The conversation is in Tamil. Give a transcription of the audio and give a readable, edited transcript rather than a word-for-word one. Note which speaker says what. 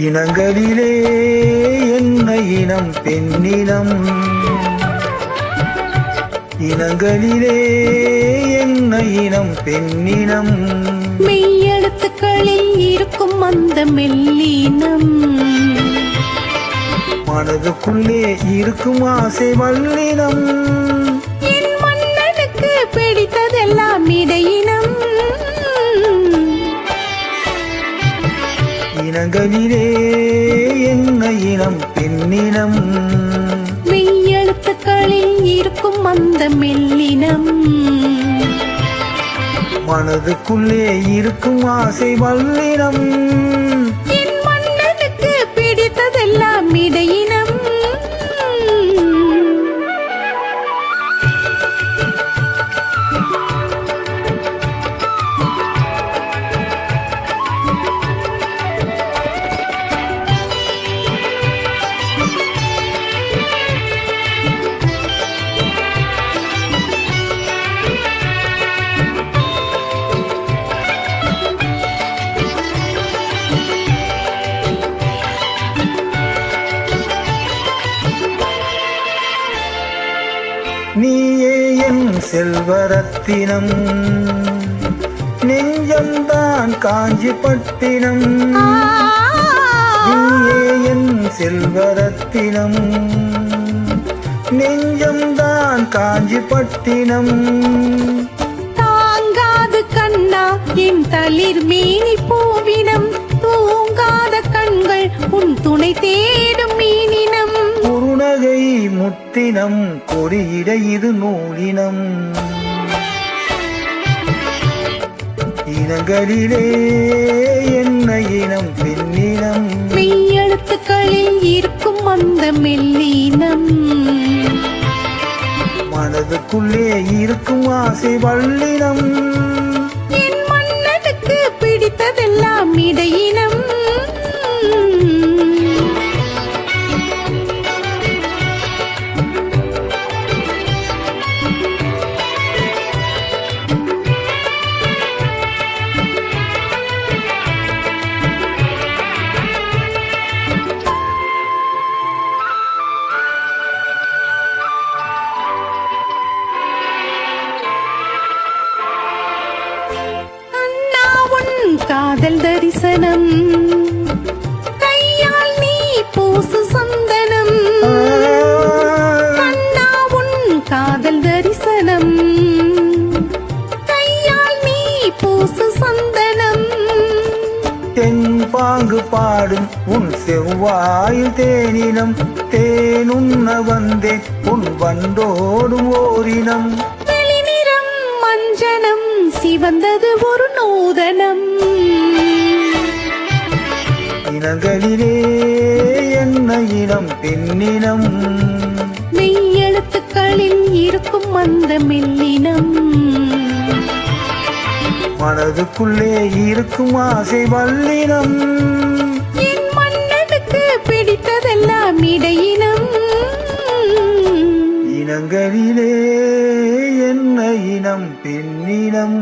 Speaker 1: இனங்களிலே என்ன இனம் பெண்ணினம், இனங்களிலே என்ன இனம் பெண்ணினம்,
Speaker 2: மெய்யெழுத்துக்களில் இருக்கும் அந்த மெல்லினம்,
Speaker 1: மனதுக்குள்ளே இருக்கும் ஆசை வல்லினம்,
Speaker 2: என் மன்னனுக்கு பிடித்ததெல்லாம் இடையினம்,
Speaker 1: இனங்களிலே என்ன இனம் பெண்ணினம்,
Speaker 2: மெய்யெழுத்துக்களில் இருக்கும் அந்த மெல்லினம்,
Speaker 1: மனதுக்குள்ளே இருக்கும் ஆசை வல்லினம்,
Speaker 2: என் மன்னனுக்கு பிடித்ததெல்லாம் இடையினம்.
Speaker 1: நீயே என் செல்வரத்தினம், நெஞ்சம்தான் காஞ்சிப்பட்டினம், நீயே என் செல்வரத்தினம், நெஞ்சம்தான் காஞ்சிப்பட்டினம்,
Speaker 2: தாங்காது கண்ணா என் தளிர் மேனி பூவினம், தூங்காத கண்கள் உன் துணை தேடும் மீனினம்,
Speaker 1: குறுநகை முத்தினம் கொடியிட இது நூலினம், இனங்களிலே என்ன இனம் பெண்ணினம்,
Speaker 2: மெய்யெழுத்துக்களில் இருக்கும் அந்த மெல்லினம்,
Speaker 1: மனதுக்குள்ளே இருக்கும் ஆசை வல்லினம்,
Speaker 2: என் மன்னனுக்கு பிடித்ததெல்லாம் இடையினம். காதல் தரிசனம் கையால் நீ பூசு சந்தனம், கண்ணா உன் காதல் தரிசனம் கையால் நீ பூசு சந்தனம்,
Speaker 1: தென்பாங்கு பாடும் உன் செவ்வாயில் தேனினம், தேனுண்ண வந்தேன் உன் வண்டோடும் ஓரினம்,
Speaker 2: வெளிநிறம் மஞ்சனம் சிவந்தது ஒரு நூதனம்,
Speaker 1: இனங்களிலே என்ன இனம் பெண்ணினம்,
Speaker 2: மெய்யெழுத்துக்களில் இருக்கும் அந்த மெல்லினம்,
Speaker 1: மனதுக்குள்ளே இருக்கும் ஆசை வல்லினம்,
Speaker 2: என் மன்னனுக்கு பிடித்ததெல்லாம் இடையினம்,
Speaker 1: இனங்களிலே என்ன இனம் பெண்ணினம்.